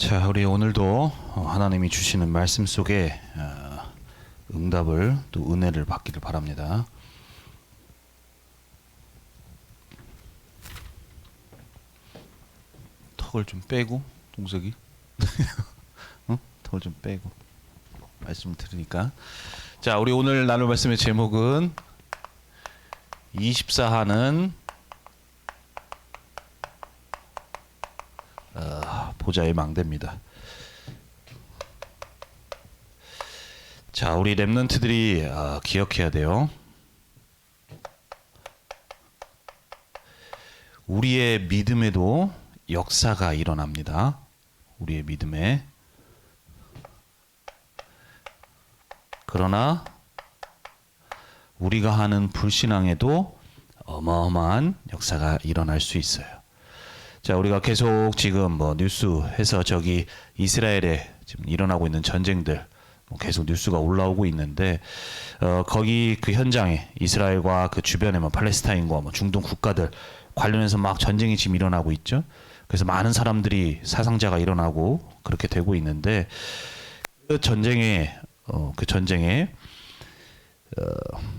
자, 우리 오늘도 하나님이 주시는 말씀 속에 응답을 또 은혜를 받기를 바랍니다. 턱을 좀 빼고 동석이 턱을 좀 빼고 말씀을 들으니까. 자, 우리 오늘 나눌 말씀의 제목은 24하는 보좌의 망대입니다. 자, 우리 렘넌트들이 기억해야 돼요. 우리의 믿음에도 역사가 일어납니다. 우리의 믿음에. 그러나 우리가 하는 불신앙에도 어마어마한 역사가 일어날 수 있어요. 자, 우리가 계속 지금 뉴스에서 저기 이스라엘에 지금 일어나고 있는 전쟁들 계속 뉴스가 올라오고 있는데 거기 그 현장에 이스라엘과 그 주변에 팔레스타인과 중동 국가들 관련해서 막 전쟁이 지금 일어나고 있죠. 그래서 많은 사람들이 사상자가 일어나고 그렇게 되고 있는데 그 전쟁에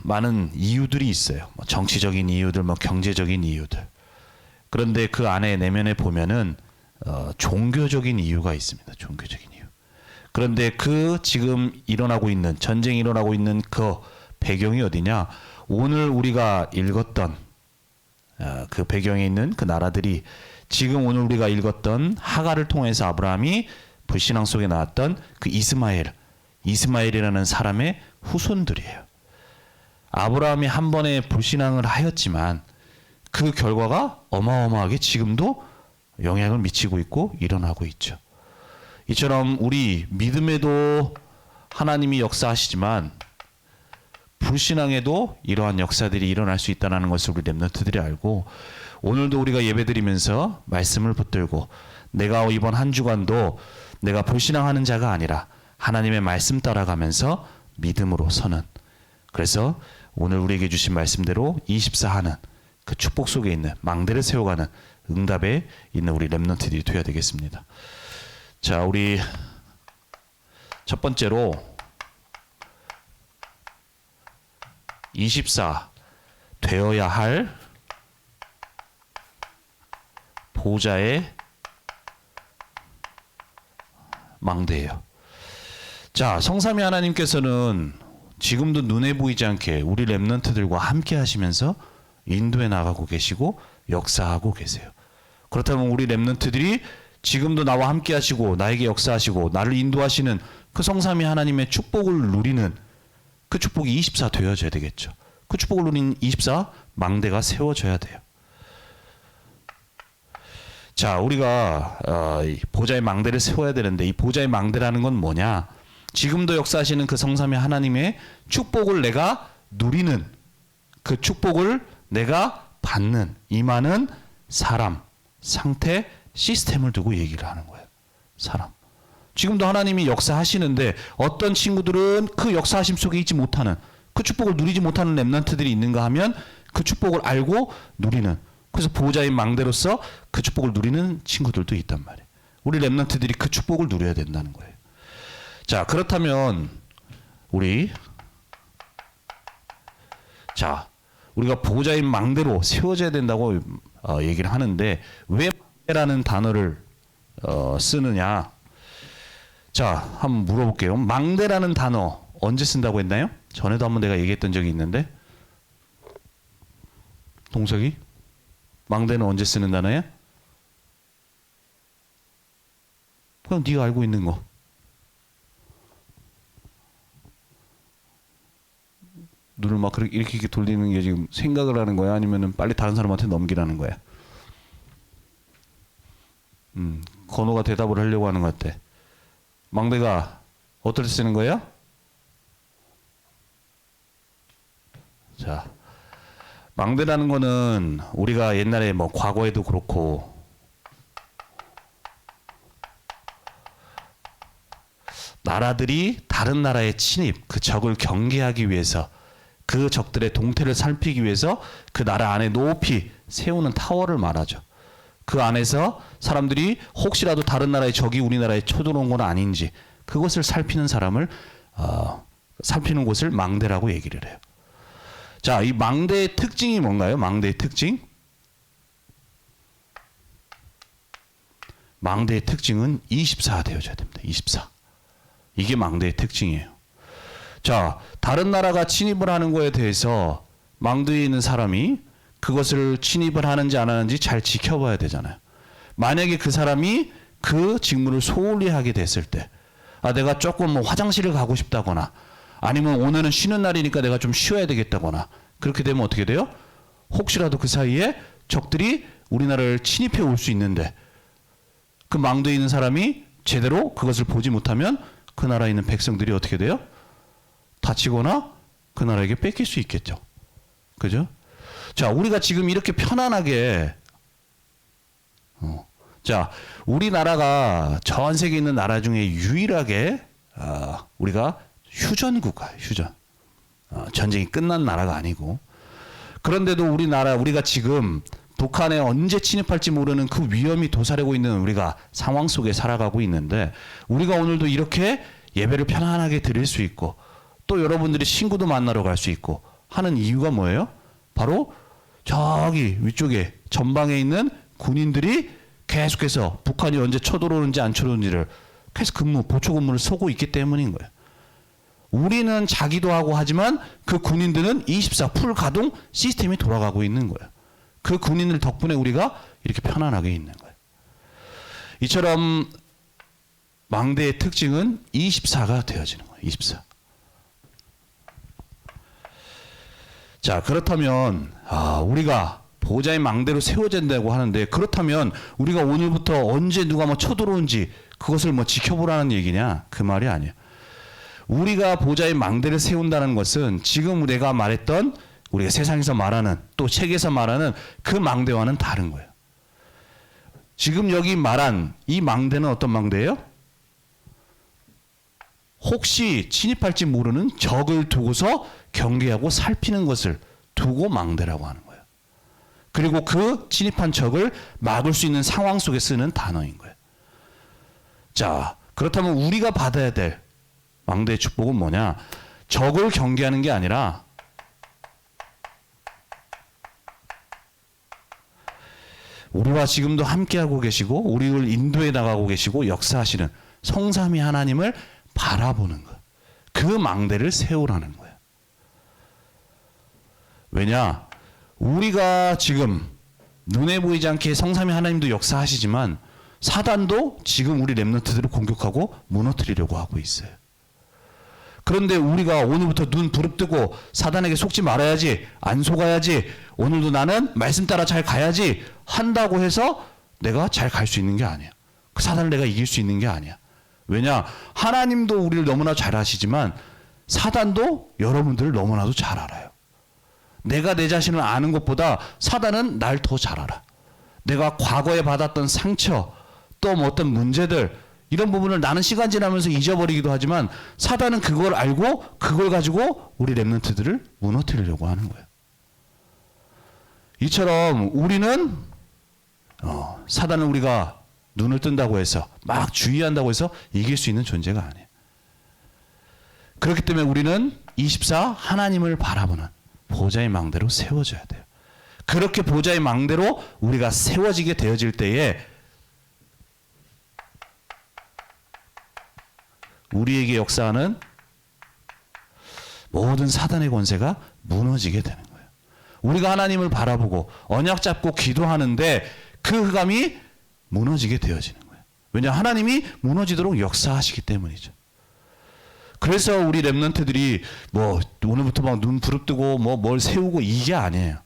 많은 이유들이 있어요. 정치적인 이유들, 경제적인 이유들. 그런데 그 안에 내면에 보면은 종교적인 이유가 있습니다. 종교적인 이유. 그런데 그 지금 일어나고 있는 전쟁이 일어나고 있는 그 배경이 어디냐? 오늘 우리가 읽었던 그 배경에 있는 그 나라들이 지금 오늘 우리가 읽었던 하갈을 통해서 아브라함이 불신앙 속에 나왔던 그 이스마엘이라는 사람의 후손들이에요. 아브라함이 한 번에 불신앙을 하였지만 그 결과가 어마어마하게 지금도 영향을 미치고 있고 일어나고 있죠. 이처럼 우리 믿음에도 하나님이 역사하시지만 불신앙에도 이러한 역사들이 일어날 수 있다는 것을 우리 렘넌트들이 알고, 오늘도 우리가 예배드리면서 말씀을 붙들고 내가 이번 한 주간도 내가 불신앙하는 자가 아니라 하나님의 말씀 따라가면서 믿음으로 서는, 그래서 오늘 우리에게 주신 말씀대로 24하는 그 축복 속에 있는 망대를 세워가는 응답에 있는 우리 렘넌트들이 되어야 되겠습니다. 자, 우리 첫 번째로 24 되어야 할 보좌의 망대예요. 자, 성삼위 하나님께서는 지금도 눈에 보이지 않게 우리 렘넌트들과 함께 하시면서 인도해 나가고 계시고 역사하고 계세요. 그렇다면 우리 렘넌트들이 지금도 나와 함께 하시고 나에게 역사하시고 나를 인도하시는 그 성삼위 하나님의 축복을 누리는 그 축복이 24 되어져야 되겠죠. 그 축복을 누리는 24 망대가 세워져야 돼요. 자, 우리가 보좌의 망대를 세워야 되는데 이 보좌의 망대라는 건 뭐냐? 지금도 역사하시는 그 성삼위 하나님의 축복을 내가 누리는, 그 축복을 내가 받는, 임하는 사람, 상태, 시스템을 두고 얘기를 하는 거예요. 사람. 지금도 하나님이 역사하시는데 어떤 친구들은 그 역사하심 속에 있지 못하는, 그 축복을 누리지 못하는 렘넌트들이 있는가 하면 그 축복을 알고 누리는, 그래서 보호자의 망대로서 그 축복을 누리는 친구들도 있단 말이에요. 우리 렘넌트들이 그 축복을 누려야 된다는 거예요. 자, 그렇다면 우리가 보호자의 망대로 세워져야 된다고 얘기를 하는데 왜 망대라는 단어를 쓰느냐? 자, 한번 물어볼게요. 망대라는 단어 언제 쓴다고 했나요? 전에도 한번 내가 얘기했던 적이 있는데, 동석이? 망대는 언제 쓰는 단어야? 그럼 네가 알고 있는 거. 눈을 막 이렇게 돌리는 게 지금 생각을 하는 거야? 아니면은 빨리 다른 사람한테 넘기라는 거야? 건호가 대답을 하려고 하는 것 같아. 망대가 어떨 때 쓰는 거야? 자, 망대라는 거는 우리가 옛날에 과거에도 그렇고 나라들이 다른 나라의 침입, 그 적을 경계하기 위해서, 그 적들의 동태를 살피기 위해서 그 나라 안에 높이 세우는 타워를 말하죠. 그 안에서 사람들이 혹시라도 다른 나라의 적이 우리나라에 쳐들어온 건 아닌지 그것을 살피는 사람을 살피는 곳을 망대라고 얘기를 해요. 자, 이 망대의 특징이 뭔가요? 망대의 특징? 망대의 특징은 24가 되어줘야 됩니다. 24. 이게 망대의 특징이에요. 자, 다른 나라가 침입을 하는 거에 대해서 망대에 있는 사람이 그것을 침입을 하는지 안 하는지 잘 지켜봐야 되잖아요. 만약에 그 사람이 그 직무를 소홀히 하게 됐을 때, 내가 조금 뭐 화장실을 가고 싶다거나, 아니면 오늘은 쉬는 날이니까 내가 좀 쉬어야 되겠다거나, 그렇게 되면 어떻게 돼요? 혹시라도 그 사이에 적들이 우리나라를 침입해 올 수 있는데, 그 망대에 있는 사람이 제대로 그것을 보지 못하면 그 나라에 있는 백성들이 어떻게 돼요? 다치거나 그 나라에게 뺏길 수 있겠죠. 그죠? 자, 우리가 지금 이렇게 편안하게 자, 우리나라가 전 세계에 있는 나라 중에 유일하게 우리가 휴전국가예요. 휴전. 전쟁이 끝난 나라가 아니고. 그런데도 우리가 지금 북한에 언제 침입할지 모르는 그 위험이 도사리고 있는 우리가 상황 속에 살아가고 있는데, 우리가 오늘도 이렇게 예배를 편안하게 드릴 수 있고 또 여러분들이 친구도 만나러 갈 수 있고 하는 이유가 뭐예요? 바로 저기 위쪽에 전방에 있는 군인들이 계속해서 북한이 언제 쳐들어오는지 안 쳐들어오는지를 계속 보초 근무를 서고 있기 때문인 거예요. 우리는 자기도 하고 하지만 그 군인들은 24 풀 가동 시스템이 돌아가고 있는 거예요. 그 군인들 덕분에 우리가 이렇게 편안하게 있는 거예요. 이처럼 망대의 특징은 24가 되어지는 거예요. 24. 자, 그렇다면 우리가 보좌의 망대로 세워진다고 하는데, 그렇다면 우리가 오늘부터 언제 누가 뭐 쳐들어온지 그것을 뭐 지켜보라는 얘기냐? 그 말이 아니에요. 우리가 보좌의 망대를 세운다는 것은 지금 내가 말했던 우리가 세상에서 말하는 또 책에서 말하는 그 망대와는 다른 거예요. 지금 여기 말한 이 망대는 어떤 망대예요? 혹시 침입할지 모르는 적을 두고서 경계하고 살피는 것을 두고 망대라고 하는 거예요. 그리고 그 침입한 적을 막을 수 있는 상황 속에 쓰는 단어인 거예요. 자, 그렇다면 우리가 받아야 될 망대의 축복은 뭐냐? 적을 경계하는 게 아니라 우리와 지금도 함께하고 계시고 우리를 인도해 나가고 계시고 역사하시는 성삼위 하나님을 바라보는 것. 그 망대를 세우라는 거예요. 왜냐? 우리가 지금 눈에 보이지 않게 성삼위 하나님도 역사하시지만 사단도 지금 우리 렘넌트들을 공격하고 무너뜨리려고 하고 있어요. 그런데 우리가 오늘부터 눈 부릅뜨고 사단에게 속지 말아야지, 안 속아야지, 오늘도 나는 말씀 따라 잘 가야지 한다고 해서 내가 잘 갈 수 있는 게 아니야. 그 사단을 내가 이길 수 있는 게 아니야. 왜냐? 하나님도 우리를 너무나 잘 아시지만 사단도 여러분들을 너무나도 잘 알아요. 내가 내 자신을 아는 것보다 사단은 날 더 잘 알아. 내가 과거에 받았던 상처, 또 뭐 어떤 문제들, 이런 부분을 나는 시간 지나면서 잊어버리기도 하지만 사단은 그걸 알고 그걸 가지고 우리 렘넌트들을 무너뜨리려고 하는 거예요. 이처럼 우리는 사단을 우리가 눈을 뜬다고 해서 막 주의한다고 해서 이길 수 있는 존재가 아니에요. 그렇기 때문에 우리는 24 하나님을 바라보는 보좌의 망대로 세워져야 돼요. 그렇게 보좌의 망대로 우리가 세워지게 되어질 때에 우리에게 역사하는 모든 사단의 권세가 무너지게 되는 거예요. 우리가 하나님을 바라보고 언약 잡고 기도하는데 그 흑암이 무너지게 되어지는 거예요. 왜냐? 하나님이 무너지도록 역사하시기 때문이죠. 그래서 우리 렘넌트들이 뭐 오늘부터 막 눈 부릅뜨고 뭐 뭘 세우고 이게 아니에요.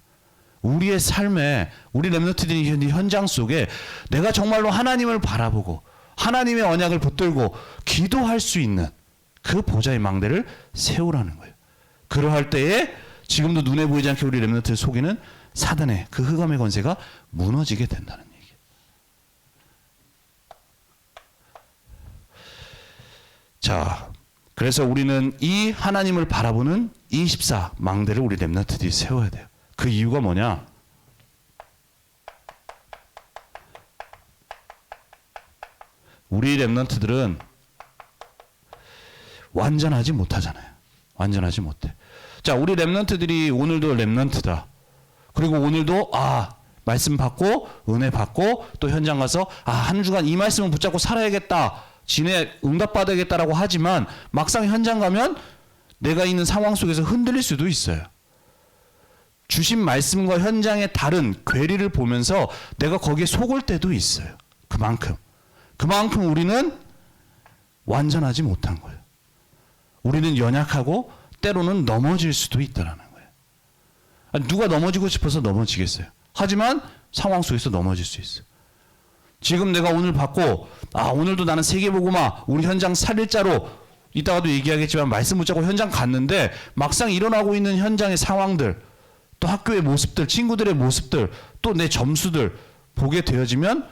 우리의 삶에 우리 렘넌트들이 현장 속에 내가 정말로 하나님을 바라보고 하나님의 언약을 붙들고 기도할 수 있는 그 보좌의 망대를 세우라는 거예요. 그러할 때에 지금도 눈에 보이지 않게 우리 렘넌트를 속이는 사단의 그 흑암의 권세가 무너지게 된다는 얘기예요. 자, 그래서 우리는 이 하나님을 바라보는 24 망대를 우리 렘넌트들이 세워야 돼요. 그 이유가 뭐냐? 우리 렘넌트들은 완전하지 못하잖아요. 완전하지 못해. 자, 우리 렘넌트들이 오늘도 렘넌트다. 그리고 오늘도 말씀 받고 은혜 받고 또 현장 가서 한 주간 이 말씀을 붙잡고 살아야겠다. 진에 응답받아야겠다라고 하지만 막상 현장 가면 내가 있는 상황 속에서 흔들릴 수도 있어요. 주신 말씀과 현장의 다른 괴리를 보면서 내가 거기에 속을 때도 있어요. 그만큼 우리는 완전하지 못한 거예요. 우리는 연약하고 때로는 넘어질 수도 있다라는 거예요. 누가 넘어지고 싶어서 넘어지겠어요. 하지만 상황 속에서 넘어질 수 있어요. 지금 내가 오늘 받고 오늘도 나는 세계복음화 우리 현장 살릴자로 이따가도 얘기하겠지만 말씀 붙잡고 현장 갔는데 막상 일어나고 있는 현장의 상황들 또 학교의 모습들 친구들의 모습들 또 내 점수들 보게 되어지면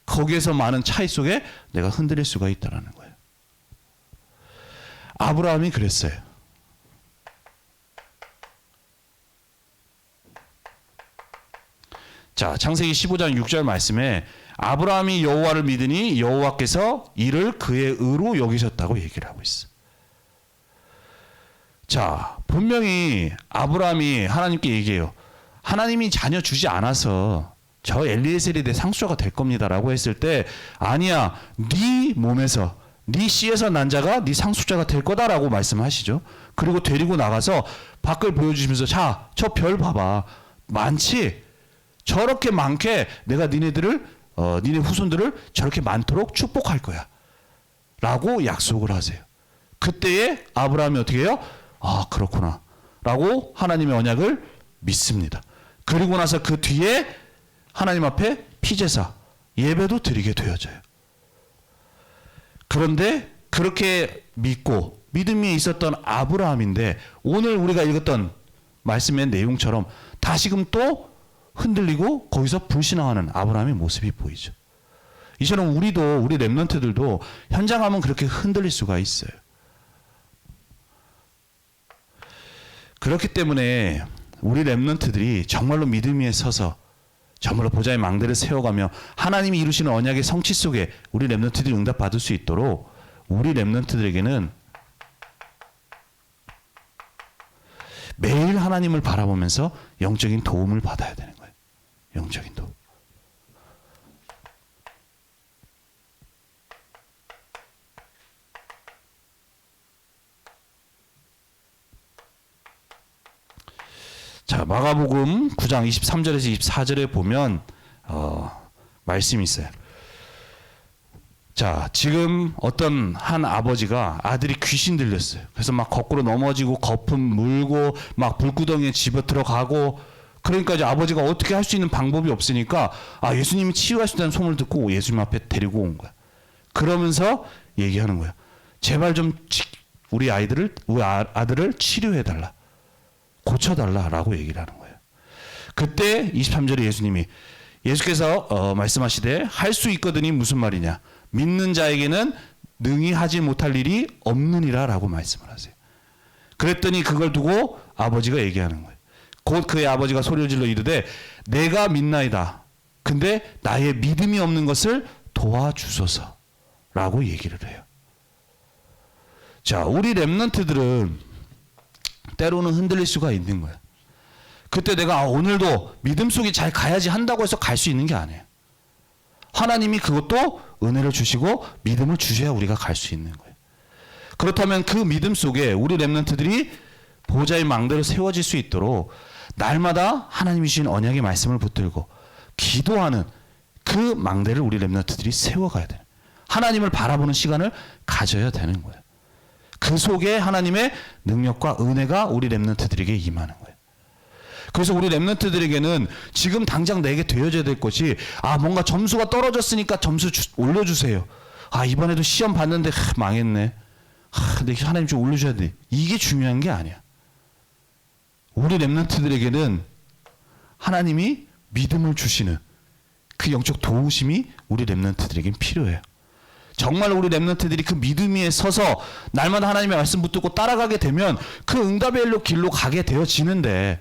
거기에서 많은 차이 속에 내가 흔들릴 수가 있다는 거예요. 아브라함이 그랬어요. 자, 창세기 15장 6절 말씀에 아브라함이 여호와를 믿으니 여호와께서 이를 그의 의로 여기셨다고 얘기를 하고 있어. 자, 분명히 아브라함이 하나님께 얘기해요. 하나님이 자녀 주지 않아서 저 엘리에셀이 내 상속자가 될 겁니다라고 했을 때 아니야, 네 몸에서 네 씨에서 난 자가 네 상속자가 될 거다라고 말씀하시죠. 그리고 데리고 나가서 밖을 보여주시면서 자, 저 별 봐봐. 많지? 저렇게 많게 내가 니네 후손들을 저렇게 많도록 축복할 거야 라고 약속을 하세요. 그때에 아브라함이 어떻게 해요? 그렇구나 라고 하나님의 언약을 믿습니다. 그리고 나서 그 뒤에 하나님 앞에 피제사 예배도 드리게 되어져요. 그런데 그렇게 믿고 믿음이 있었던 아브라함인데 오늘 우리가 읽었던 말씀의 내용처럼 다시금 또 흔들리고 거기서 불신앙하는 아브라함의 모습이 보이죠. 이처럼 우리도 우리 렘넌트들도 현장 가면 그렇게 흔들릴 수가 있어요. 그렇기 때문에 우리 렘넌트들이 정말로 믿음 위에 서서 정말로 보좌의 망대를 세워가며 하나님이 이루시는 언약의 성취 속에 우리 렘넌트들이 응답받을 수 있도록 우리 렘넌트들에게는 매일 하나님을 바라보면서 영적인 도움을 받아야 되는 거예요. 영적인 도움. 자, 마가복음 9장 23절에서 24절에 보면 말씀이 있어요. 자, 지금 어떤 한 아버지가 아들이 귀신 들렸어요. 그래서 막 거꾸로 넘어지고 거품 물고 막 불구덩이에 집어 들어가고 그러니까 이제 아버지가 어떻게 할 수 있는 방법이 없으니까 예수님이 치유할 수 있다는 소문을 듣고 예수님 앞에 데리고 온 거야. 그러면서 얘기하는 거야. 제발 좀 우리 아들을 치료해달라. 고쳐달라라고 얘기를 하는 거예요. 그때 23절에 예수께서 말씀하시되 할 수 있거든이 무슨 말이냐. 믿는 자에게는 능히 하지 못할 일이 없느니라 라고 말씀을 하세요. 그랬더니 그걸 두고 아버지가 얘기하는 거예요. 곧 그의 아버지가 소리를 질러 이르되 내가 믿나이다. 근데 나의 믿음이 없는 것을 도와주소서 라고 얘기를 해요. 자, 우리 렘넌트들은 때로는 흔들릴 수가 있는 거예요. 그때 내가 오늘도 믿음 속에 잘 가야지 한다고 해서 갈 수 있는 게 아니에요. 하나님이 그것도 은혜를 주시고 믿음을 주셔야 우리가 갈 수 있는 거예요. 그렇다면 그 믿음 속에 우리 렘넌트들이 보좌의 망대로 세워질 수 있도록 날마다 하나님이 주신 언약의 말씀을 붙들고 기도하는 그 망대를 우리 렘넌트들이 세워가야 돼요. 하나님을 바라보는 시간을 가져야 되는 거예요. 그 속에 하나님의 능력과 은혜가 우리 렘넌트들에게 임하는 거예요. 그래서 우리 렘넌트들에게는 지금 당장 내게 되어져야 될 것이 뭔가 점수가 떨어졌으니까 점수 올려주세요. 이번에도 시험 봤는데 망했네. 근데 하나님 좀 올려줘야 돼. 이게 중요한 게 아니야. 우리 렘넌트들에게는 하나님이 믿음을 주시는 그 영적 도우심이 우리 렘넌트들에겐 필요해요. 정말 우리 렘넌트들이 그 믿음 위에 서서 날마다 하나님의 말씀 붙들고 따라가게 되면 그 응답의 길로 가게 되어지는데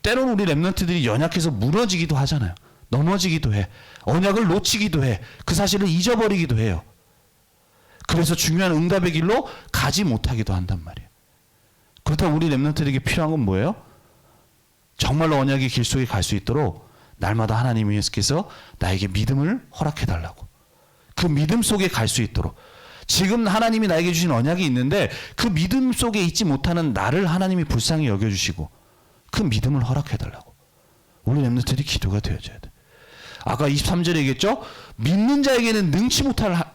때로는 우리 렘넌트들이 연약해서 무너지기도 하잖아요. 넘어지기도 해. 언약을 놓치기도 해. 그 사실을 잊어버리기도 해요. 그래서 중요한 응답의 길로 가지 못하기도 한단 말이에요. 그렇다면 우리 렘넌트들에게 필요한 건 뭐예요? 정말로 언약의 길 속에 갈 수 있도록 날마다 하나님께서 나에게 믿음을 허락해 달라고. 그 믿음 속에 갈 수 있도록. 지금 하나님이 나에게 주신 언약이 있는데 그 믿음 속에 있지 못하는 나를 하나님이 불쌍히 여겨주시고 그 믿음을 허락해 달라고. 우리 렘넌트들이 기도가 되어져야 돼. 아까 23절에 얘기했죠? 믿는 자에게는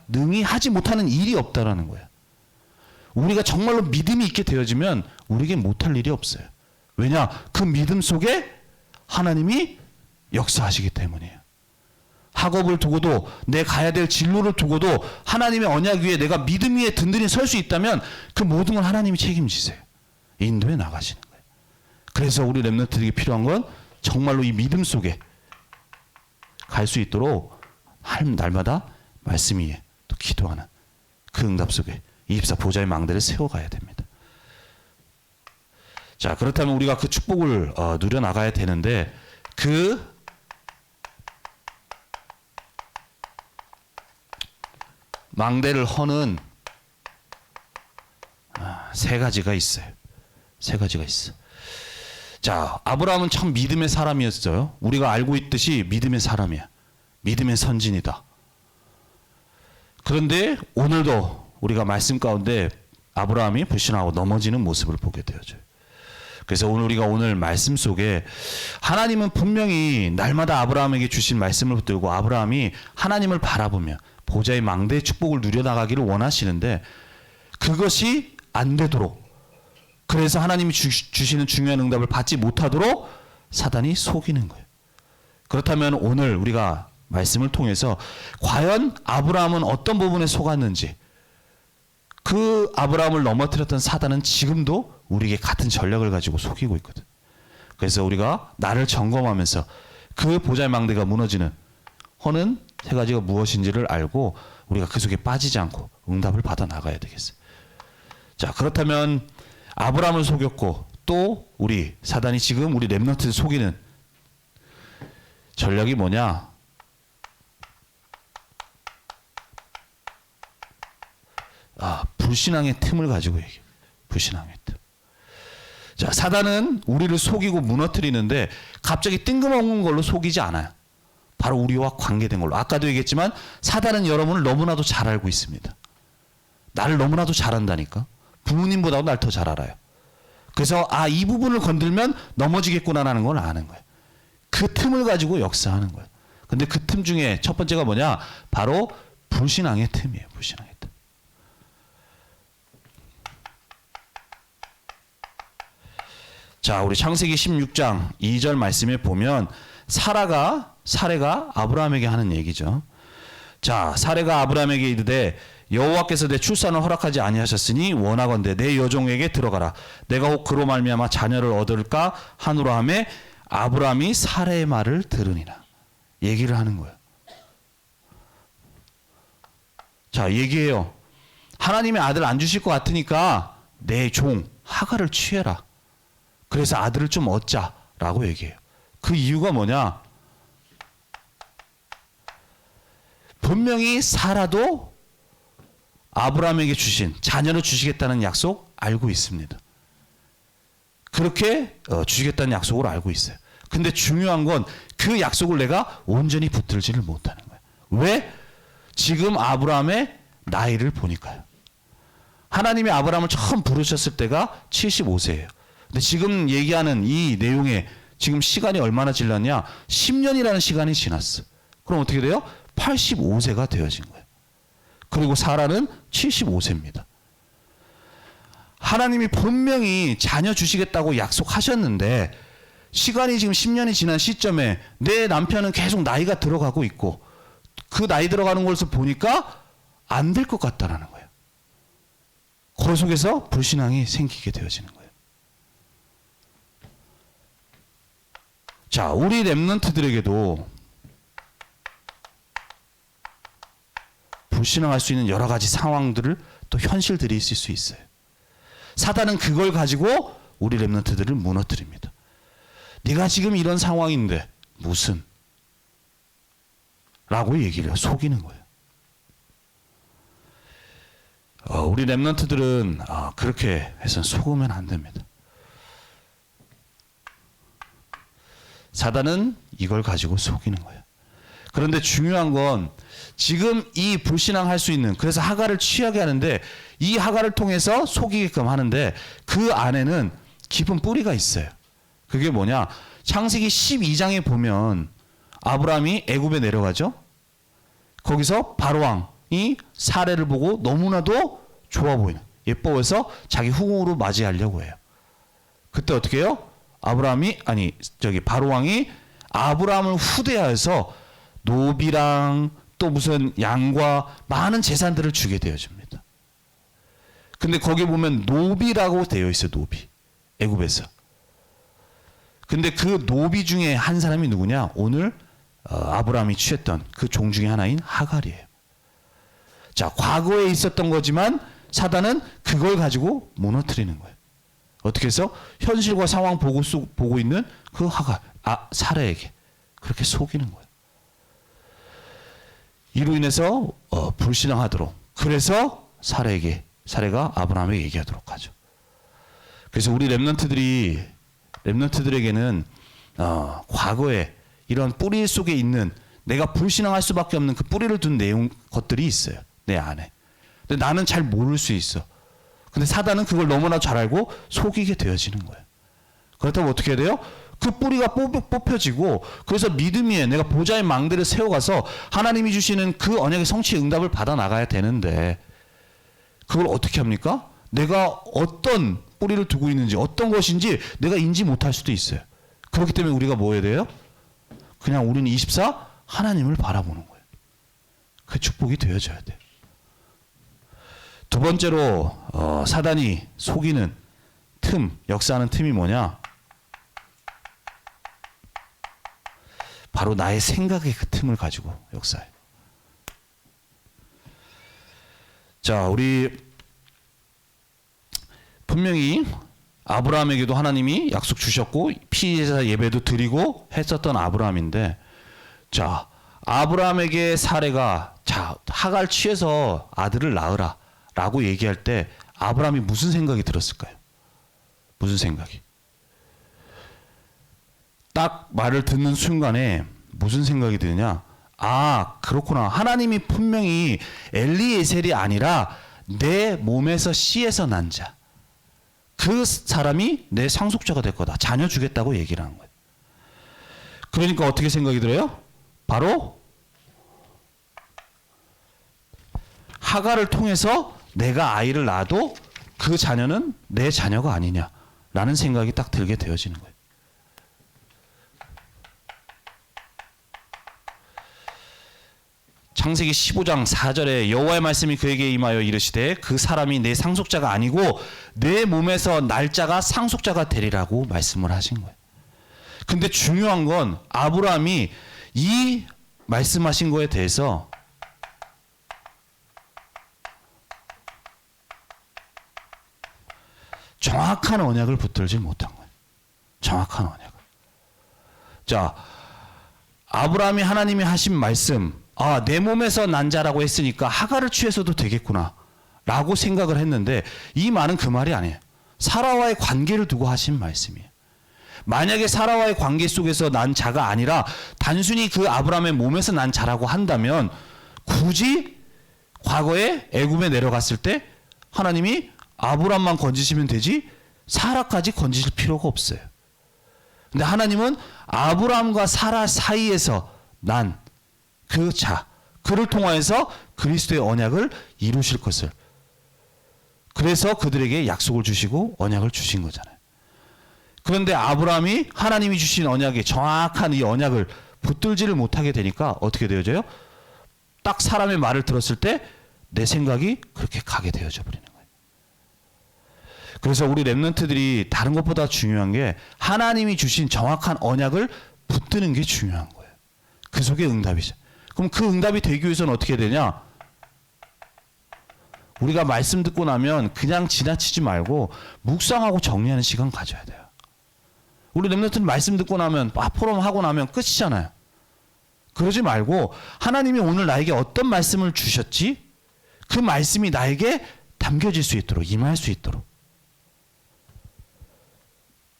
능히 하지 못하는 일이 없다라는 거예요. 우리가 정말로 믿음이 있게 되어지면 우리에게 못할 일이 없어요. 왜냐? 그 믿음 속에 하나님이 역사하시기 때문이에요. 학업을 두고도 내 가야 될 진로를 두고도 하나님의 언약 위에 내가 믿음 위에 든든히 설 수 있다면 그 모든 걸 하나님이 책임지세요. 인도에 나가시는 거예요. 그래서 우리 렘넌트들에게 필요한 건 정말로 이 믿음 속에 갈 수 있도록 날마다 말씀 위에 또 기도하는 그 응답 속에 24 보좌의 망대를 세워가야 됩니다. 자, 그렇다면 우리가 그 축복을 누려나가야 되는데 그 망대를 허는 세 가지가 있어요. 세 가지가 있어. 자, 아브라함은 참 믿음의 사람이었어요. 우리가 알고 있듯이 믿음의 사람이야. 믿음의 선진이다. 그런데 오늘도 우리가 말씀 가운데 아브라함이 불신하고 넘어지는 모습을 보게 되어져요. 그래서 우리가 오늘 말씀 속에 하나님은 분명히 날마다 아브라함에게 주신 말씀을 붙들고 아브라함이 하나님을 바라보며 보좌의 망대의 축복을 누려나가기를 원하시는데 그것이 안 되도록, 그래서 하나님이 주시는 중요한 응답을 받지 못하도록 사단이 속이는 거예요. 그렇다면 오늘 우리가 말씀을 통해서 과연 아브라함은 어떤 부분에 속았는지, 그 아브라함을 넘어뜨렸던 사단은 지금도 우리에게 같은 전략을 가지고 속이고 있거든. 그래서 우리가 나를 점검하면서 그 보좌의 망대가 무너지는 허는 세 가지가 무엇인지를 알고 우리가 그 속에 빠지지 않고 응답을 받아 나가야 되겠어요. 자, 그렇다면 아브라함을 속였고 또 우리 사단이 지금 우리 렘넌트를 속이는 전략이 뭐냐? 불신앙의 틈을 가지고 얘기해요. 불신앙의 틈. 자, 사단은 우리를 속이고 무너뜨리는데 갑자기 뜬금없는 걸로 속이지 않아요. 바로 우리와 관계된 걸로. 아까도 얘기했지만 사단은 여러분을 너무나도 잘 알고 있습니다. 나를 너무나도 잘 안다니까. 부모님보다도 날 더 잘 알아요. 그래서 이 부분을 건들면 넘어지겠구나라는 걸 아는 거예요. 그 틈을 가지고 역사하는 거예요. 근데 그 틈 중에 첫 번째가 뭐냐? 바로 불신앙의 틈이에요. 불신앙의 틈. 자, 우리 창세기 16장 2절 말씀에 보면 사례가 아브라함에게 하는 얘기죠. 자, 사례가 아브라함에게 이르되 여호와께서 내 출산을 허락하지 아니하셨으니 원하건대 내 여종에게 들어가라. 내가 혹 그로 말미암아 자녀를 얻을까 하노라 하매 아브라함이 사례의 말을 들으니라. 얘기를 하는 거예요. 자, 얘기해요. 하나님의 아들 안 주실 것 같으니까 내 종 하갈을 취해라. 그래서 아들을 좀 얻자라고 얘기해요. 그 이유가 뭐냐? 분명히 사라도 아브라함에게 주신 자녀를 주시겠다는 약속 알고 있습니다. 그렇게 주시겠다는 약속을 알고 있어요. 근데 중요한 건 그 약속을 내가 온전히 붙들지를 못하는 거예요. 왜? 지금 아브라함의 나이를 보니까요. 하나님이 아브라함을 처음 부르셨을 때가 75세예요. 근데 지금 얘기하는 이 내용에 지금 시간이 얼마나 지났냐? 10년이라는 시간이 지났어. 그럼 어떻게 돼요? 85세가 되어진 거예요. 그리고 사라는 75세입니다. 하나님이 분명히 자녀 주시겠다고 약속하셨는데 시간이 지금 10년이 지난 시점에 내 남편은 계속 나이가 들어가고 있고 그 나이 들어가는 것을 보니까 안 될 것 같다라는 거예요. 그 속에서 불신앙이 생기게 되어지는 거예요. 자, 우리 렘넌트들에게도 불신앙할 수 있는 여러 가지 상황들을 또 현실들이 있을 수 있어요. 사단은 그걸 가지고 우리 렘넌트들을 무너뜨립니다. 네가 지금 이런 상황인데 무슨? 라고 얘기를 해요. 속이는 거예요. 우리 렘넌트들은 그렇게 해서 속으면 안 됩니다. 사단은 이걸 가지고 속이는 거예요. 그런데 중요한 건 지금 이 불신앙할 수 있는, 그래서 하갈을 취하게 하는데 이 하갈을 통해서 속이게끔 하는데 그 안에는 깊은 뿌리가 있어요. 그게 뭐냐? 창세기 12장에 보면 아브라함이 애굽에 내려가죠. 거기서 바로왕이 사례를 보고 너무나도 좋아 보이는, 예뻐 보여서 자기 후궁으로 맞이하려고 해요. 그때 어떻게 해요? 바로왕이 아브라함을 후대하여서 노비랑 또 무슨 양과 많은 재산들을 주게 되어집니다. 근데 거기 보면 노비라고 되어 있어요. 노비. 애굽에서. 근데 그 노비 중에 한 사람이 누구냐? 오늘 아브라함이 취했던 그 종 중에 하나인 하갈이에요. 자, 과거에 있었던 거지만 사단은 그걸 가지고 무너뜨리는 거예요. 어떻게 해서? 현실과 상황 보고 있는 그 하갈, 사례에게 그렇게 속이는 거예요. 이로 인해서 불신앙하도록, 그래서 사례가 아브라함에게 얘기하도록 하죠. 그래서 우리 렘넌트들에게는 과거에 이런 뿌리 속에 있는, 내가 불신앙할 수밖에 없는 그 뿌리를 둔 것들이 있어요. 내 안에. 근데 나는 잘 모를 수 있어. 근데 사단은 그걸 너무나 잘 알고 속이게 되어지는 거예요. 그렇다면 어떻게 해야 돼요? 그 뿌리가 뽑혀지고, 그래서 믿음 위에 내가 보좌의 망대를 세워가서 하나님이 주시는 그 언약의 성취의 응답을 받아 나가야 되는데, 그걸 어떻게 합니까? 내가 어떤 뿌리를 두고 있는지, 어떤 것인지 내가 인지 못할 수도 있어요. 그렇기 때문에 우리가 뭐 해야 돼요? 그냥 우리는 24 하나님을 바라보는 거예요. 그 축복이 되어져야 돼요. 두 번째로 사단이 속이는 역사하는 틈이 뭐냐? 바로 나의 생각의 그 틈을 가지고 역사해. 자, 우리 분명히 아브라함에게도 하나님이 약속 주셨고 피제사 예배도 드리고 했었던 아브라함인데, 자, 아브라함에게 사례가 하갈 취해서 아들을 낳으라 라고 얘기할 때 아브라함이 무슨 생각이 들었을까요? 무슨 생각이? 딱 말을 듣는 순간에 무슨 생각이 드느냐? 그렇구나. 하나님이 분명히 엘리에셀이 아니라 내 몸에서 씨에서 난 자, 그 사람이 내 상속자가 될 거다. 자녀 주겠다고 얘기를 하는 거예요. 그러니까 어떻게 생각이 들어요? 바로 하갈을 통해서 내가 아이를 낳아도 그 자녀는 내 자녀가 아니냐라는 생각이 딱 들게 되어지는 거예요. 창세기 15장 4절에 여호와의 말씀이 그에게 임하여 이르시되 그 사람이 내 상속자가 아니고 내 몸에서 날짜가 상속자가 되리라고 말씀을 하신 거예요. 근데 중요한 건 아브라함이 이 말씀하신 거에 대해서 정확한 언약을 붙들지 못한 거예요. 정확한 언약을. 자, 아브라함이 하나님이 하신 말씀, 내 몸에서 난 자라고 했으니까 하갈을 취해서도 되겠구나 라고 생각을 했는데, 이 말은 그 말이 아니에요. 사라와의 관계를 두고 하신 말씀이에요. 만약에 사라와의 관계 속에서 난 자가 아니라 단순히 그 아브라함의 몸에서 난 자라고 한다면 굳이 과거에 애굽에 내려갔을 때 하나님이 아브라함만 건지시면 되지 사라까지 건지실 필요가 없어요. 근데 하나님은 아브라함과 사라 사이에서 난 그 자, 그를 통하여서 그리스도의 언약을 이루실 것을, 그래서 그들에게 약속을 주시고 언약을 주신 거잖아요. 그런데 아브라함이 하나님이 주신 언약에, 정확한 이 언약을 붙들지를 못하게 되니까 어떻게 되어져요? 딱 사람의 말을 들었을 때 내 생각이 그렇게 가게 되어져 버리는 거예요. 그래서 우리 렘넌트들이 다른 것보다 중요한 게 하나님이 주신 정확한 언약을 붙드는 게 중요한 거예요. 그 속에 응답이죠. 그럼 그 응답이 되기 위해서는 어떻게 되냐? 우리가 말씀 듣고 나면 그냥 지나치지 말고 묵상하고 정리하는 시간 가져야 돼요. 우리 렘넌트는 말씀 듣고 나면 포럼 하고 나면 끝이잖아요. 그러지 말고 하나님이 오늘 나에게 어떤 말씀을 주셨지? 그 말씀이 나에게 담겨질 수 있도록, 임할 수 있도록.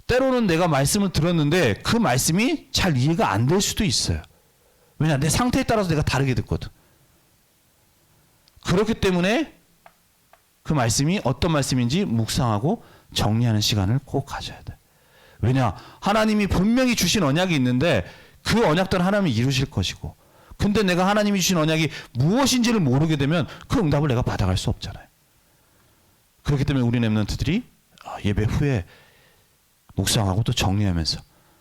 때로는 내가 말씀을 들었는데 그 말씀이 잘 이해가 안 될 수도 있어요. 왜냐? 내 상태에 따라서 내가 다르게 듣거든. 그렇기 때문에 그 말씀이 어떤 말씀인지 묵상하고 정리하는 시간을 꼭 가져야 돼. 왜냐? 하나님이 분명히 주신 언약이 있는데 그 언약들은 하나님이 이루실 것이고, 근데 내가 하나님이 주신 언약이 무엇인지를 모르게 되면 그 응답을 내가 받아갈 수 없잖아요. 그렇기 때문에 우리 렘넌트들이 예배 후에 묵상하고 또 정리하면서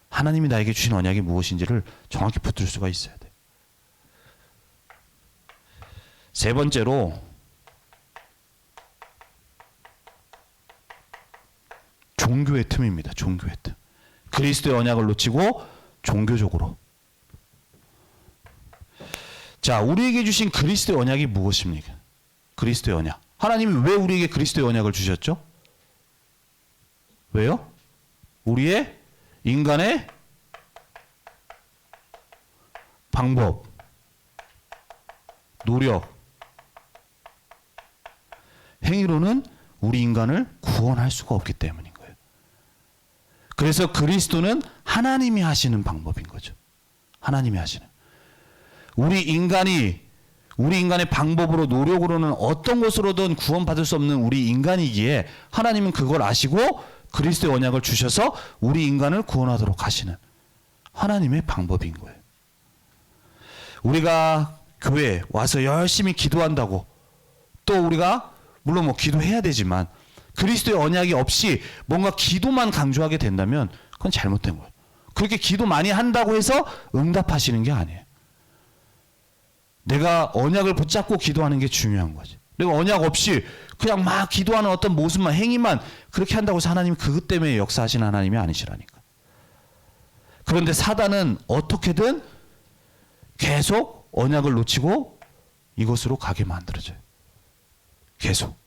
하나님이 나에게 주신 언약이 무엇인지를 정확히 붙들 수가 있어야 돼. 세 번째로 종교의 틈입니다. 종교의 틈. 그리스도의 언약을 놓치고 종교적으로. 자, 우리에게 주신 그리스도의 언약이 무엇입니까? 그리스도의 언약. 하나님이 왜 우리에게 그리스도의 언약을 주셨죠? 왜요? 우리의 인간의 방법, 노력, 행위로는 우리 인간을 구원할 수가 없기 때문인 거예요. 그래서 그리스도는 하나님이 하시는 방법인 거죠. 하나님이 하시는. 우리 인간의 방법으로, 노력으로는 어떤 것으로든 구원받을 수 없는 우리 인간이기에 하나님은 그걸 아시고 그리스도의 언약을 주셔서 우리 인간을 구원하도록 하시는 하나님의 방법인 거예요. 우리가 교회에 와서 열심히 기도한다고, 또 우리가 물론 뭐 기도해야 되지만 그리스도의 언약이 없이 뭔가 기도만 강조하게 된다면 그건 잘못된 거예요. 그렇게 기도 많이 한다고 해서 응답하시는 게 아니에요. 내가 언약을 붙잡고 기도하는 게 중요한 거지. 내가 언약 없이 그냥 막 기도하는 어떤 모습만, 행위만 그렇게 한다고 해서 하나님이 그것 때문에 역사하시는 하나님이 아니시라니까. 그런데 사단은 어떻게든 계속 언약을 놓치고 이것으로 가게 만들어져요. 계속.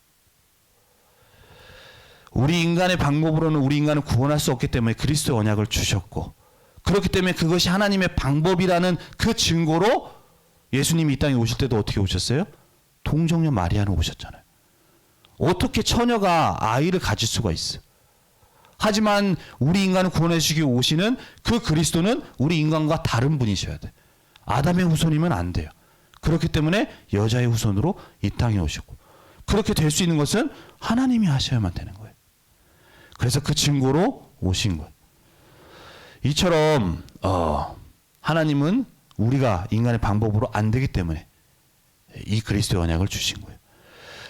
우리 인간의 방법으로는 우리 인간을 구원할 수 없기 때문에 그리스도의 언약을 주셨고, 그렇기 때문에 그것이 하나님의 방법이라는 그 증거로 예수님이 이 땅에 오실 때도 어떻게 오셨어요? 동정녀 마리아는 오셨잖아요. 어떻게 처녀가 아이를 가질 수가 있어? 하지만 우리 인간을 구원해 주시기 오시는 그 그리스도는 우리 인간과 다른 분이셔야 돼. 아담의 후손이면 안 돼요. 그렇기 때문에 여자의 후손으로 이 땅에 오셨고, 그렇게 될 수 있는 것은 하나님이 하셔야만 되는 거예요. 그래서 그 증거로 오신 거예요. 이처럼 하나님은 우리가 인간의 방법으로 안 되기 때문에 이 그리스도의 언약을 주신 거예요.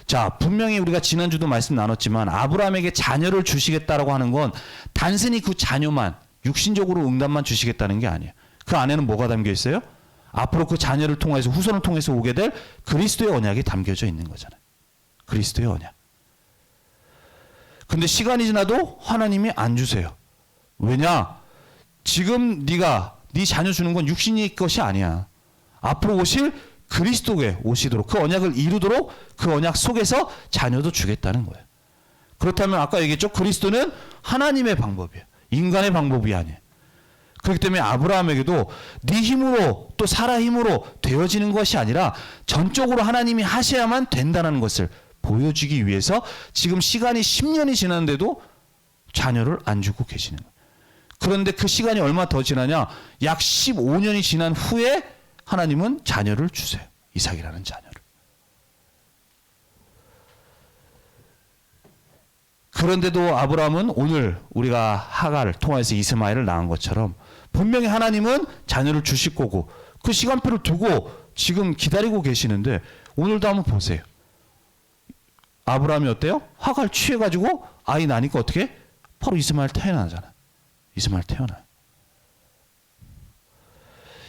자, 분명히 우리가 지난주도 말씀 나눴지만 아브라함에게 자녀를 주시겠다라고 하는 건 단순히 그 자녀만, 육신적으로 응답만 주시겠다는 게 아니에요. 그 안에는 뭐가 담겨 있어요? 앞으로 그 자녀를 통해서, 후손을 통해서 오게 될 그리스도의 언약이 담겨져 있는 거잖아요. 그리스도의 언약. 근데 시간이 지나도 하나님이 안 주세요. 왜냐? 지금 네 자녀 주는 건 육신의 것이 아니야. 앞으로 오실 그리스도에 오시도록, 그 언약을 이루도록 그 언약 속에서 자녀도 주겠다는 거예요. 그렇다면 아까 얘기했죠. 그리스도는 하나님의 방법이에요. 인간의 방법이 아니에요. 그렇기 때문에 아브라함에게도 네 힘으로 또 사라 힘으로 되어지는 것이 아니라 전적으로 하나님이 하셔야만 된다는 것을 보여주기 위해서 지금 시간이 10년이 지났는데도 자녀를 안 주고 계시는 거예요. 그런데 그 시간이 얼마 더 지나냐? 약 15년이 지난 후에 하나님은 자녀를 주세요. 이삭이라는 자녀를. 그런데도 아브라함은 오늘 우리가 하가를 통해서 이스마엘을 낳은 것처럼 분명히 하나님은 자녀를 주실 거고 그 시간표를 두고 지금 기다리고 계시는데 오늘도 한번 보세요. 아브라함이 어때요? 하가를 취해가지고 아이 나니까 어떻게? 바로 이스마엘 태어나잖아. 이스마엘 태어나요.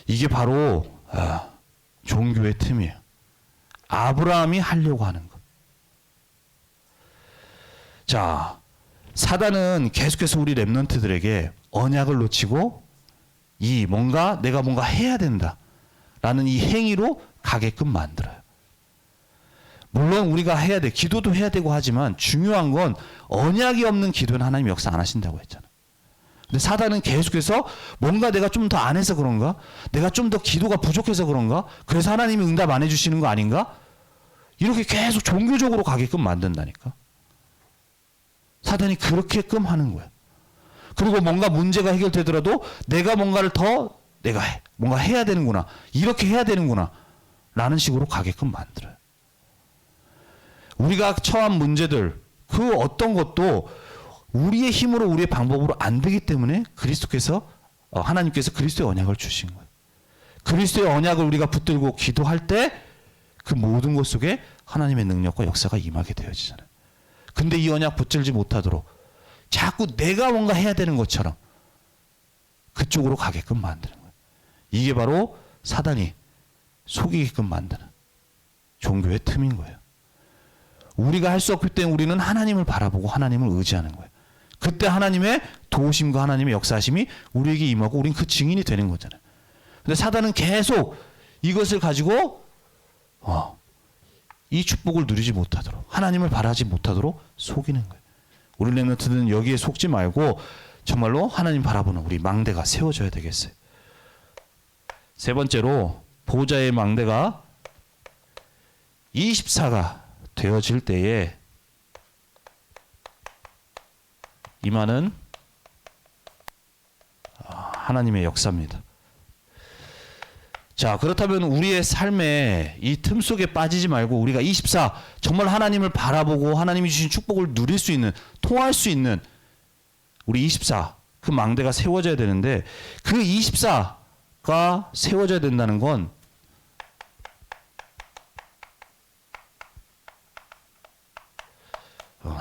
이게 바로 종교의 틈이에요. 아브라함이 하려고 하는 것. 자, 사단은 계속해서 우리 렘넌트들에게 언약을 놓치고 내가 뭔가 해야 된다라는 이 행위로 가게끔 만들어요. 물론 우리가 해야 돼. 기도도 해야 되고 하지만 중요한 건 언약이 없는 기도는 하나님 역사 안 하신다고 했잖아. 근데 사단은 계속해서 뭔가 내가 좀 더 안 해서 그런가? 내가 좀 더 기도가 부족해서 그런가? 그래서 하나님이 응답 안 해주시는 거 아닌가? 이렇게 계속 종교적으로 가게끔 만든다니까. 사단이 그렇게끔 하는 거야. 그리고 뭔가 문제가 해결되더라도 내가 뭔가를 더 뭔가 해야 되는구나. 이렇게 해야 되는구나. 라는 식으로 가게끔 만들어요. 우리가 처한 문제들, 그 어떤 것도 우리의 힘으로 우리의 방법으로 안 되기 때문에 하나님께서 그리스도의 언약을 주신 거예요. 그리스도의 언약을 우리가 붙들고 기도할 때 그 모든 것 속에 하나님의 능력과 역사가 임하게 되어지잖아요. 근데 이 언약 붙들지 못하도록 자꾸 내가 뭔가 해야 되는 것처럼 그쪽으로 가게끔 만드는 거예요. 이게 바로 사단이 속이게끔 만드는 종교의 틈인 거예요. 우리가 할 수 없기 때문에 우리는 하나님을 바라보고 하나님을 의지하는 거예요. 그때 하나님의 도우심과 하나님의 역사하심이 우리에게 임하고 우린 그 증인이 되는 거잖아요. 근데 사단은 계속 이것을 가지고 이 축복을 누리지 못하도록, 하나님을 바라지 못하도록 속이는 거예요. 우리 렘넌트들은 여기에 속지 말고 정말로 하나님 바라보는 우리 망대가 세워져야 되겠어요. 세 번째로 보호자의 망대가 24가 되어질 때에 임하는 하나님의 역사입니다. 자, 그렇다면 우리의 삶에 이 틈 속에 빠지지 말고 우리가 24 정말 하나님을 바라보고 하나님이 주신 축복을 누릴 수 있는, 통할 수 있는 우리 24 그 망대가 세워져야 되는데, 그 24가 세워져야 된다는 건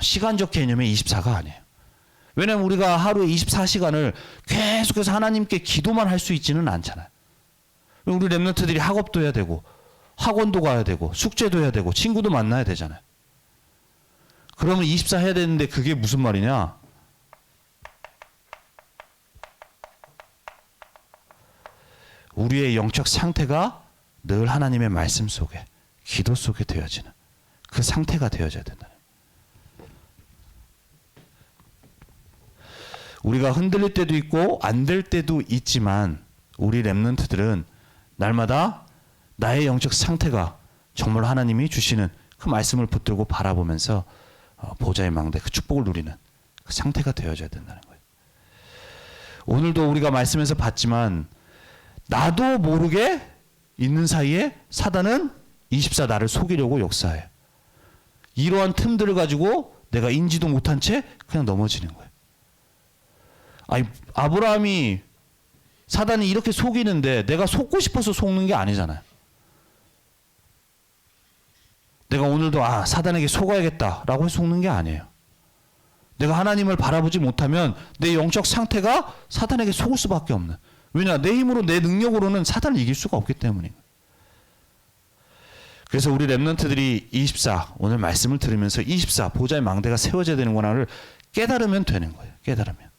시간적 개념의 24가 아니에요. 왜냐하면 우리가 하루에 24시간을 계속해서 하나님께 기도만 할 수 있지는 않잖아요. 우리 렘넌트들이 학업도 해야 되고 학원도 가야 되고 숙제도 해야 되고 친구도 만나야 되잖아요. 그러면 24 해야 되는데 그게 무슨 말이냐? 우리의 영적 상태가 늘 하나님의 말씀 속에, 기도 속에 되어지는 그 상태가 되어져야 된다. 우리가 흔들릴 때도 있고 안 될 때도 있지만 우리 렘넌트들은 날마다 나의 영적 상태가 정말 하나님이 주시는 그 말씀을 붙들고 바라보면서 보좌의 망대, 그 축복을 누리는 그 상태가 되어져야 된다는 거예요. 오늘도 우리가 말씀에서 봤지만 나도 모르게 있는 사이에 사단은 24 나를 속이려고 역사해요. 이러한 틈들을 가지고 내가 인지도 못한 채 그냥 넘어지는 거예요. 아니, 아브라함이 사단이 이렇게 속이는데 내가 속고 싶어서 속는 게 아니잖아요. 내가 오늘도 사단에게 속아야겠다라고 해서 속는 게 아니에요. 내가 하나님을 바라보지 못하면 내 영적 상태가 사단에게 속을 수밖에 없는. 왜냐? 내 힘으로, 내 능력으로는 사단을 이길 수가 없기 때문이에요. 그래서 우리 렘넌트들이 24 오늘 말씀을 들으면서 24 보좌의 망대가 세워져야 되는구나를 깨달으면 되는 거예요. 깨달으면.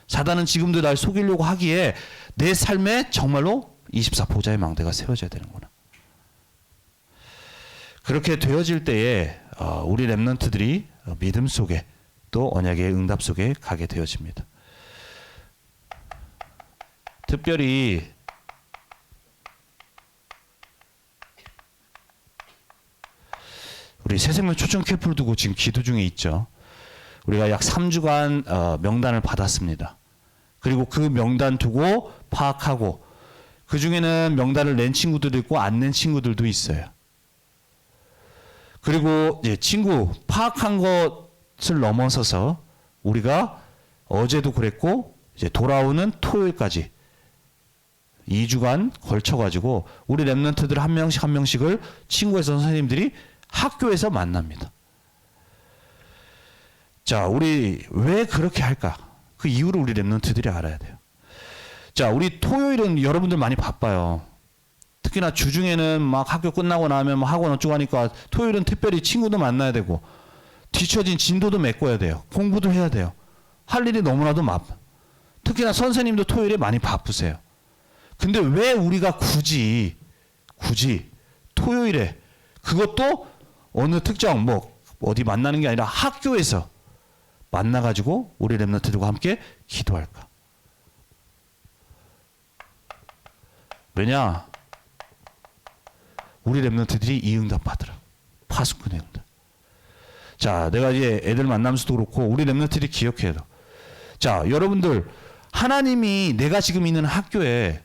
사단은 지금도 날 속이려고 하기에 내 삶에 정말로 24 보좌의 망대가 세워져야 되는구나. 그렇게 되어질 때에 우리 렘넌트들이 믿음 속에 또 언약의 응답 속에 가게 되어집니다. 특별히 우리 새생명 초청 캠프를 두고 지금 기도 중에 있죠. 우리가 약 3주간 명단을 받았습니다. 그리고 그 명단 두고 파악하고 그 중에는 명단을 낸 친구들도 있고 안 낸 친구들도 있어요. 그리고 이제 친구 파악한 것을 넘어서서 우리가 어제도 그랬고 이제 돌아오는 토요일까지 2주간 걸쳐가지고 우리 렘넌트들 한 명씩 한 명씩을 친구에서 선생님들이 학교에서 만납니다. 자, 우리 왜 그렇게 할까? 그 이유를 우리 렘넌트들이 알아야 돼요. 자, 우리 토요일은 여러분들 많이 바빠요. 특히나 주중에는 막 학교 끝나고 나면 뭐 학원 어쩌고 하니까 토요일은 특별히 친구도 만나야 되고 뒤처진 진도도 메꿔야 돼요. 공부도 해야 돼요. 할 일이 너무나도 바빠. 특히나 선생님도 토요일에 많이 바쁘세요. 근데 왜 우리가 굳이 토요일에 그것도 어느 특정 뭐 어디 만나는 게 아니라 학교에서 만나가지고 우리 렘넌트들과 함께 기도할까? 왜냐? 우리 렘넌트들이 이 응답 받으라. 파수꾼의 응답. 자, 내가 이제 애들 만나면서도 그렇고 우리 렘넌트들이 기억해야 돼. 자, 여러분들 하나님이 내가 지금 있는 학교에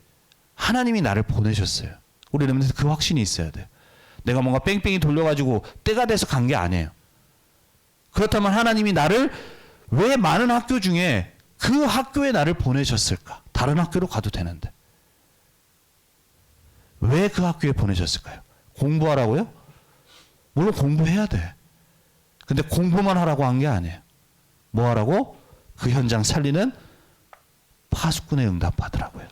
하나님이 나를 보내셨어요. 우리 렘넌트 그 확신이 있어야 돼. 내가 뭔가 뺑뺑이 돌려가지고 때가 돼서 간 게 아니에요. 그렇다면 하나님이 나를 왜 많은 학교 중에 그 학교에 나를 보내셨을까? 다른 학교로 가도 되는데. 왜 그 학교에 보내셨을까요? 공부하라고요? 물론 공부해야 돼. 근데 공부만 하라고 한 게 아니에요. 뭐 하라고? 그 현장 살리는 파수꾼의 응답 받으라고요.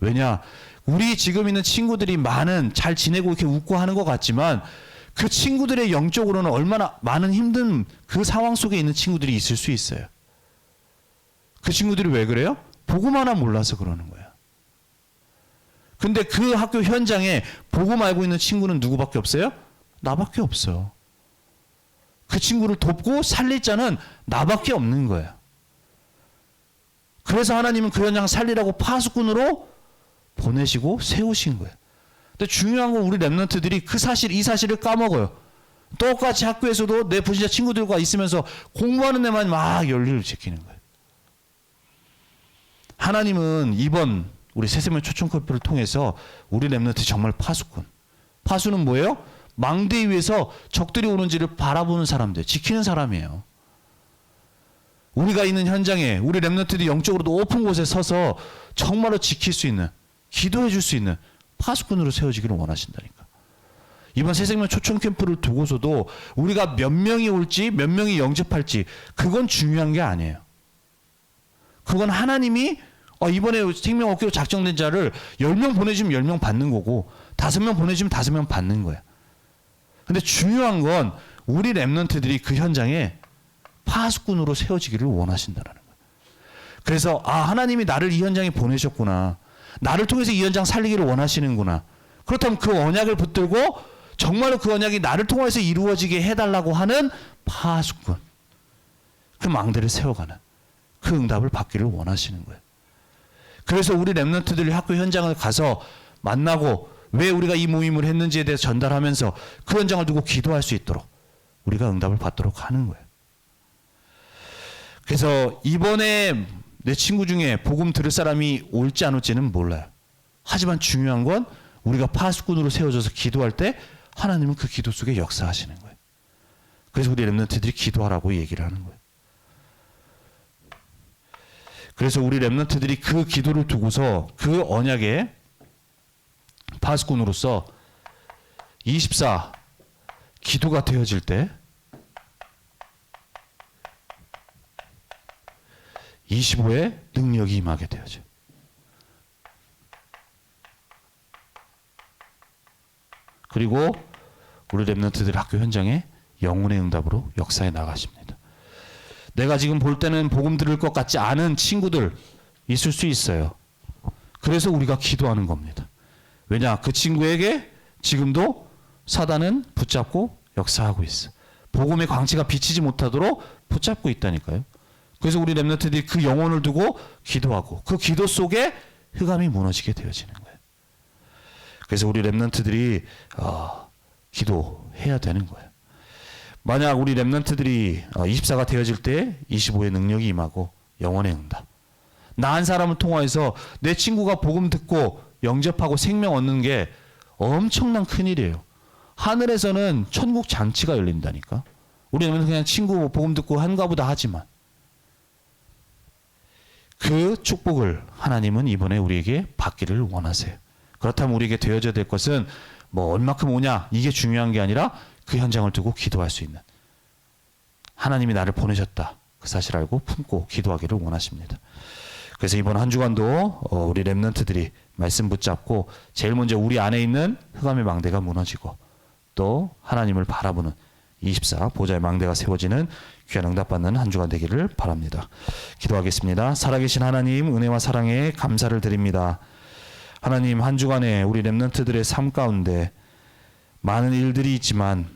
왜냐? 우리 지금 있는 친구들이 많은 잘 지내고 이렇게 웃고 하는 것 같지만 그 친구들의 영적으로는 얼마나 많은 힘든 그 상황 속에 있는 친구들이 있을 수 있어요. 그 친구들이 왜 그래요? 복음 하나 몰라서 그러는 거야. 근데 그 학교 현장에 복음 알고 있는 친구는 누구밖에 없어요? 나밖에 없어. 그 친구를 돕고 살릴 자는 나밖에 없는 거야. 그래서 하나님은 그 현장 살리라고 파수꾼으로 보내시고 세우신 거예요. 근데 중요한 건 우리 렘넌트들이 이 사실을 까먹어요. 똑같이 학교에서도 내 불신자 친구들과 있으면서 공부하는 데만 막 열의를 지키는 거예요. 하나님은 이번 우리 새세명 초청 캠프를 통해서 우리 렘넌트 정말 파수꾼. 파수는 뭐예요? 망대 위에서 적들이 오는지를 바라보는 사람들, 지키는 사람이에요. 우리가 있는 현장에 우리 렘넌트들이 영적으로도 높은 곳에 서서 정말로 지킬 수 있는, 기도해 줄 수 있는 파수꾼으로 세워지기를 원하신다니까. 이번 새생명 초청 캠프를 두고서도 우리가 몇 명이 올지 몇 명이 영접할지 그건 중요한 게 아니에요. 그건 하나님이 이번에 생명 얻기로 작정된 자를 10명 보내주면 10명 받는 거고 5명 보내주면 5명 받는 거야. 근데 중요한 건 우리 렘넌트들이 그 현장에 파수꾼으로 세워지기를 원하신다는 거예요. 그래서 하나님이 나를 이 현장에 보내셨구나. 나를 통해서 이 현장 살리기를 원하시는구나. 그렇다면 그 언약을 붙들고 정말로 그 언약이 나를 통해서 이루어지게 해달라고 하는 파수꾼. 그 망대를 세워가는 그 응답을 받기를 원하시는 거예요. 그래서 우리 렘넌트들이 학교 현장을 가서 만나고 왜 우리가 이 모임을 했는지에 대해서 전달하면서 그 현장을 두고 기도할 수 있도록 우리가 응답을 받도록 하는 거예요. 그래서 이번에 내 친구 중에 복음 들을 사람이 올지 안 올지는 몰라요. 하지만 중요한 건 우리가 파수꾼으로 세워져서 기도할 때 하나님은 그 기도 속에 역사하시는 거예요. 그래서 우리 렘넌트들이 기도하라고 얘기를 하는 거예요. 그래서 우리 렘넌트들이 그 기도를 두고서 그 언약에 파수꾼으로서 24 기도가 되어질 때 25의 능력이 임하게 되어져. 그리고 우리 렘넌트들 학교 현장에 영혼의 응답으로 역사해 나가십니다. 내가 지금 볼 때는 복음 들을 것 같지 않은 친구들 있을 수 있어요. 그래서 우리가 기도하는 겁니다. 왜냐? 그 친구에게 지금도 사단은 붙잡고 역사하고 있어. 복음의 광채가 비치지 못하도록 붙잡고 있다니까요. 그래서 우리 렘넌트들이 그 영혼을 두고 기도하고 그 기도 속에 흑암이 무너지게 되어지는 거예요. 그래서 우리 렘넌트들이 기도해야 되는 거예요. 만약 우리 렘넌트들이 24가 되어질 때 25의 능력이 임하고 영혼의 응답. 나 한 사람을 통해서 내 친구가 복음 듣고 영접하고 생명 얻는 게 엄청난 큰일이에요. 하늘에서는 천국 잔치가 열린다니까. 우리는 그냥 친구 복음 듣고 한가 보다 하지만 그 축복을 하나님은 이번에 우리에게 받기를 원하세요. 그렇다면 우리에게 되어져야 될 것은 뭐 얼마큼 오냐 이게 중요한 게 아니라 그 현장을 두고 기도할 수 있는 하나님이 나를 보내셨다 그 사실 알고 품고 기도하기를 원하십니다. 그래서 이번 한 주간도 우리 렘넌트들이 말씀 붙잡고 제일 먼저 우리 안에 있는 흑암의 망대가 무너지고 또 하나님을 바라보는 24 보좌의 망대가 세워지는 귀한 응답받는 한 주간 되기를 바랍니다. 기도하겠습니다. 살아계신 하나님 은혜와 사랑에 감사를 드립니다. 하나님 한 주간에 우리 렘넌트들의 삶 가운데 많은 일들이 있지만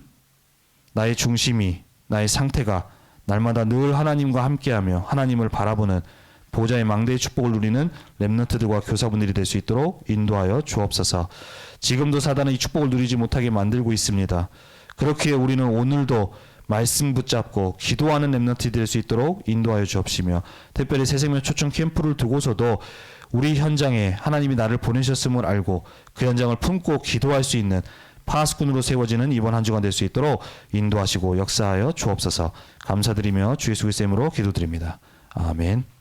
나의 중심이 나의 상태가 날마다 늘 하나님과 함께하며 하나님을 바라보는 보좌의 망대의 축복을 누리는 렘넌트들과 교사분들이 될 수 있도록 인도하여 주옵소서. 지금도 사단은 이 축복을 누리지 못하게 만들고 있습니다. 그렇게 우리는 오늘도 말씀 붙잡고 기도하는 렘넌트 될 수 있도록 인도하여 주옵시며, 특별히 새생명 초청 캠프를 두고서도 우리 현장에 하나님이 나를 보내셨음을 알고 그 현장을 품고 기도할 수 있는 파수꾼으로 세워지는 이번 한 주간 될 수 있도록 인도하시고 역사하여 주옵소서. 감사드리며 주 예수 그리스도의 이름으로 기도드립니다. 아멘.